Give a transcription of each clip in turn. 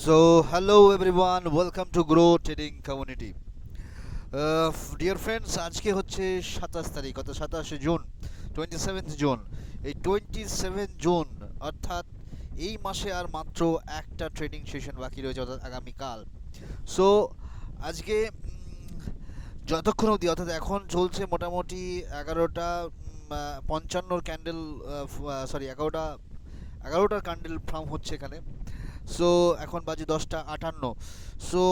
So, hello everyone, welcome to Grow Trading Community. Dear friends, আজকে হচ্ছে 27 তারিখ, অর্থাৎ 27 জুন, 27th জুন। এই 27 জুন অর্থাৎ এই মাসে আর মাত্র একটা ট্রেডিং সেশন বাকি রয়েছে, অর্থাৎ আগামীকাল। সো আজকে যতক্ষণ অবধি, অর্থাৎ এখন চলছে মোটামুটি 11টা 55 ক্যান্ডেল, সরি 11টার ক্যান্ডেল ফার্ম হচ্ছে এখানে। সো এখন বাজে 10টা 58। সো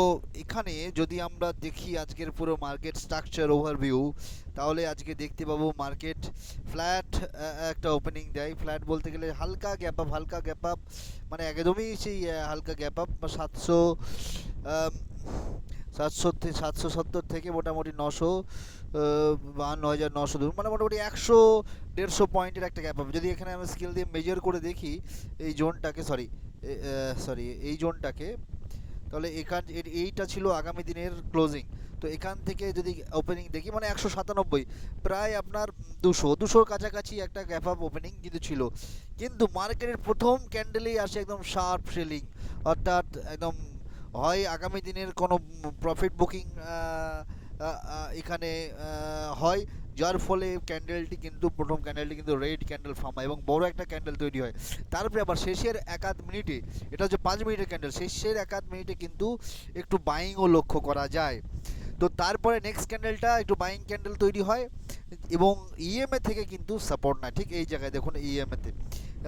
এখানে যদি আমরা দেখি আজকের পুরো মার্কেট স্ট্রাকচার ওভারভিউ, তাহলে আজকে দেখতে পাবো মার্কেট ফ্ল্যাট একটা ওপেনিং দেয়। ফ্ল্যাট বলতে গেলে হালকা গ্যাপ আপ, মানে একদমই সেই হালকা গ্যাপ আপ। 770 থেকে মোটামুটি 952,900 দূর, মানে মোটামুটি 100-150 পয়েন্টের একটা গ্যাপ আপ। যদি এখানে আমি স্কেল দিয়ে মেজার করে দেখি এই জোনটাকে, এই জোনটাকে, তাহলে এইটা ছিল আগামী দিনের ক্লোজিং। তো এখান থেকে যদি ওপেনিং দেখি, মানে 197, প্রায় আপনার 200-200 কাছাকাছি একটা গ্যাপ আপ ওপেনিং কিন্তু ছিল। কিন্তু মার্কেটের প্রথম ক্যান্ডেলেই আসে একদম শার্প সেলিং, অর্থাৎ একদম হয় আগামী দিনের কোনো প্রফিট বুকিং এখানে হয়, যার ফলে প্রথম ক্যান্ডেলটি কিন্তু রেড ক্যান্ডেল ফার্ম হয় এবং বড় একটা ক্যান্ডেল তৈরি হয়। তারপরে আবার শেষের এক আধ মিনিটে, এটা হচ্ছে 5 মিনিটের ক্যান্ডেল, শেষের এক আধ মিনিটে কিন্তু একটু বাইংও লক্ষ্য করা যায়। তো তারপরে নেক্সট ক্যান্ডেলটা একটু বাইং ক্যান্ডেল তৈরি হয় এবং ইএমএ থেকে কিন্তু সাপোর্ট নেয়। ঠিক এই জায়গায় দেখুন, ইএমএতে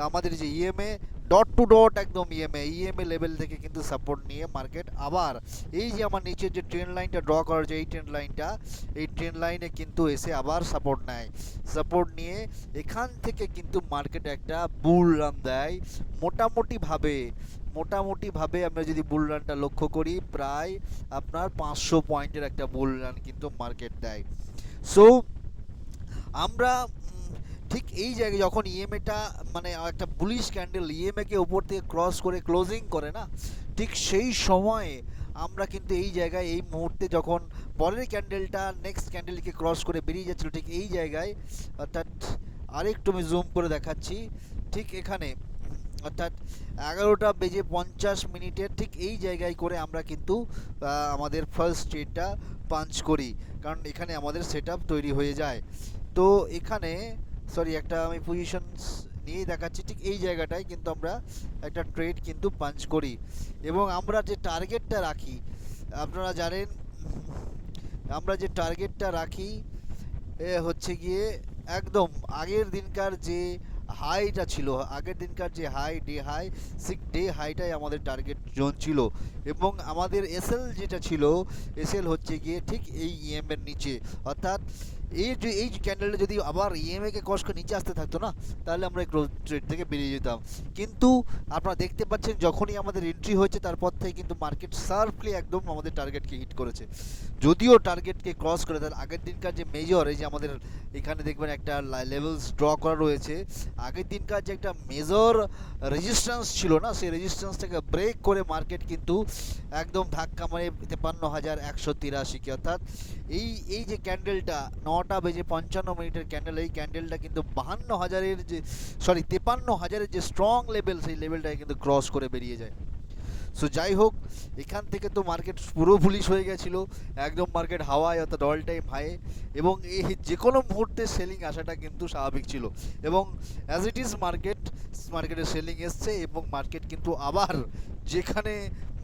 আমাদের যে ইএমএ ডট টু ডট একদম ইএমএ লেভেল থেকে কিন্তু সাপোর্ট নিয়ে মার্কেট আবার এই যে আমার নিচের যে ট্রেন লাইনটা ড্র করার যে এই ট্রেন লাইনে কিন্তু এসে আবার সাপোর্ট নেয়। সাপোর্ট নিয়ে এখান থেকে কিন্তু মার্কেট একটা বুল রান দেয় মোটামুটিভাবে আমরা যদি বুল রানটা লক্ষ্য করি, প্রায় আপনার 500 পয়েন্টের একটা বুল রান কিন্তু মার্কেট দেয়। সো আমরা ঠিক এই জায়গায় যখন ইএমএটা, মানে একটা বুলিশ ক্যান্ডেল ইএমএকে উপর থেকে ক্রস করে ক্লোজিং করে না, ঠিক সেই সময়ে আমরা কিন্তু এই জায়গায়, এই মুহূর্তে যখন পরের ক্যান্ডেলটা নেক্সট ক্যান্ডেলকে ক্রস করে বেরিয়ে যাচ্ছিল, ঠিক এই জায়গায়, অর্থাৎ আরেকটু আমি জুম করে দেখাচ্ছি, ঠিক এখানে, অর্থাৎ 11টা বেজে 50 মিনিটের ঠিক এই জায়গায় করে আমরা কিন্তু আমাদের ফার্স্ট ট্রেডটা পাঞ্চ করি, কারণ এখানে আমাদের সেট তৈরি হয়ে যায়। তো এখানে একটা আমি পজিশন নিয়েই দেখাচ্ছি, ঠিক এই জায়গাটায় কিন্তু আমরা একটা ট্রেড কিন্তু পাঞ্চ করি এবং আমরা যে টার্গেটটা রাখি, আপনারা জানেন আমরা যে টার্গেটটা রাখি হচ্ছে গিয়ে একদম আগের দিনকার যে হাইটা ছিল, আগের দিনকার যে ডে হাইটাই আমাদের টার্গেট জোন ছিল এবং আমাদের এসএল যেটা ছিল, এসএল হচ্ছে গিয়ে ঠিক এই ইএম এর নিচে। অর্থাৎ এই ক্যান্ডেলটা যদি আবার ইএমএ কে ক্রস করে নিচে আসতে থাকতো না, তাহলে আমরা ট্রেড থেকে বেরিয়ে যেতাম। কিন্তু আপনারা দেখতে পাচ্ছেন যখনই আমাদের এন্ট্রি হয়েছে, তারপর থেকে কিন্তু মার্কেট শার্পলি একদম আমাদের টার্গেটকে হিট করেছে। যদিও টার্গেটকে ক্রস করে, তার আগের দিনকার যে মেজর, এই যে আমাদের এখানে দেখবেন একটা লেভেলস ড্র করা রয়েছে, আগের দিনকার যে একটা মেজর রেজিস্ট্যান্স ছিল না, সেই রেজিস্ট্যান্সটাকে ব্রেক করে মার্কেট কিন্তু একদম ধাক্কা মারে 53,183কে, অর্থাৎ এই যে ক্যান্ডেলটা 9টা বেজে 55 মিনিটের ক্যান্ডেল, এই ক্যান্ডেলটা কিন্তু 53,000 যে স্ট্রং লেভেল, সেই লেভেলটাকে কিন্তু ক্রস করে বেরিয়ে যায়। সো যাই হোক, এখান থেকে তো মার্কেট পুরো বুলিশ হয়ে গেছিলো, একদম মার্কেট হাওয়ায়, অর্থাৎ অল টাইম হাই, এবং এই যে কোনো মুহূর্তে সেলিং আসাটা কিন্তু স্বাভাবিক ছিল এবং অ্যাজ ইট ইজ মার্কেটে সেলিং এসছে এবং মার্কেট কিন্তু আবার যেখানে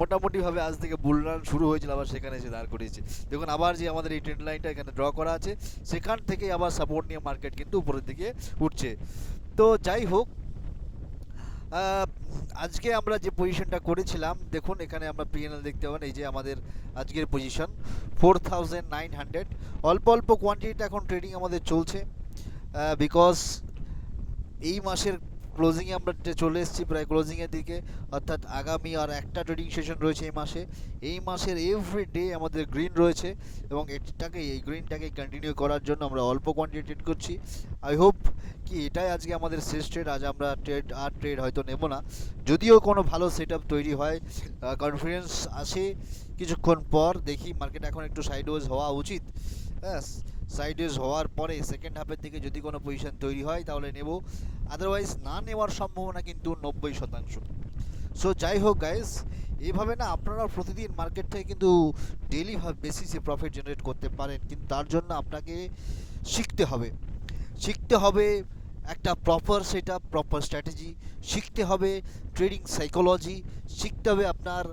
মোটামুটিভাবে আজ থেকে বুল রান শুরু হয়েছিল, আবার সেখানে এসে দাঁড় করিয়েছে। দেখুন আবার যে আমাদের এই ট্রেন্ড লাইনটা এখানে ড্র করা আছে, সেখান থেকে আবার সাপোর্ট নিয়ে মার্কেট কিন্তু উপরের দিকে উঠছে। তো যাই হোক, আজকে আমরা যে পজিশনটা করেছিলাম, দেখুন এখানে আমরা পিএনএল দেখতে পাবেন, এই যে আমাদের আজকের পজিশন 4,900, অল্প কোয়ান্টিটিটা এখন ট্রেডিং আমাদের চলছে, বিকজ এই মাসের ক্লোজিংয়ে আমরা চলে এসেছি প্রায় ক্লোজিংয়ের দিকে, অর্থাৎ আগামী আর একটা ট্রেডিং সেশন রয়েছে এই মাসের এভরি ডে আমাদের গ্রিন রয়েছে এবং এই গ্রিনটাকে কন্টিনিউ করার জন্য আমরা অল্প কোয়ান্টিটি ট্রেড করছি। আই হোপ কি এটাই আজকে আমাদের শেষ ট্রেড, আজ আমরা ট্রেড হয়তো নেব না, যদিও কোনো ভালো সেট তৈরি হয়, কনফিডেন্স আসে কিছুক্ষণ পর, দেখি মার্কেট এখন একটু সাইডওয়েজ হওয়া উচিত। হ্যাঁ, সাইডওয়েজ হওয়ার পরে সেকেন্ড হাফের দিকে যদি কোনো পজিশন তৈরি হয় তাহলে নেব, আদারওয়াইজ না নেওয়ার সম্ভাবনা কিন্তু 90%। সো যাই হোক গাইস, এইভাবে না আপনারা প্রতিদিন মার্কেট থেকে কিন্তু ডেইলি বেসিসে প্রফিট জেনারেট করতে পারেন, কিন্তু তার জন্য আপনাকে শিখতে হবে। শিখতে হবে একটা প্রপার সেটআপ, প্রপার স্ট্র্যাটেজি, শিখতে হবে ট্রেডিং সাইকোলজি, শিখতে হবে আপনার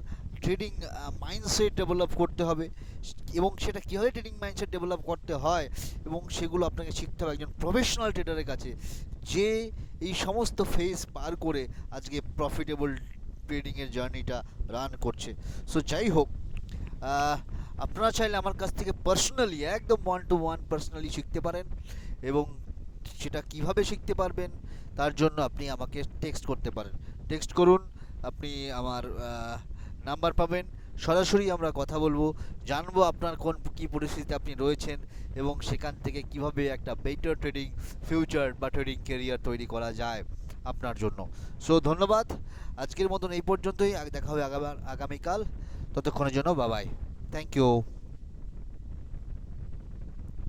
ট্রেডিং মাইন্ডসেট ডেভেলপ করতে হবে। এবং সেটা কীভাবে ট্রেডিং মাইন্ডসেট ডেভেলপ করতে হয় এবং সেগুলো আপনাকে শিখতে হবে একজন প্রফেশনাল ট্রেডারের কাছে, যে এই সমস্ত ফেজ পার করে আজকে প্রফিটেবল ট্রেডিংয়ের জার্নিটা রান করছে। সো যাই হোক, আহ, আপনারা চাইলে আমার কাছ থেকে পার্সোনালি একদম 1 to 1 পার্সোনালি শিখতে পারেন। এবং সেটা কিভাবে শিখতে পারবেন তার জন্য আপনি আমাকে টেক্সট করতে পারেন। টেক্সট করুন, আপনি আমার নাম্বার পাবেন, সরাসরি আমরা কথা বলবো, জানবো আপনার কোন কী পরিস্থিতিতে আপনি রয়েছেন এবং সেখান থেকে কিভাবে একটা বেটার ট্রেডিং ফিউচার বা ট্রেডিং কেরিয়ার তৈরি করা যায় আপনার জন্য। সো ধন্যবাদ, আজকের মতন এই পর্যন্তই। দেখা হবে আগামীকাল, ততক্ষণের জন্য বাবাই, থ্যাংক ইউ।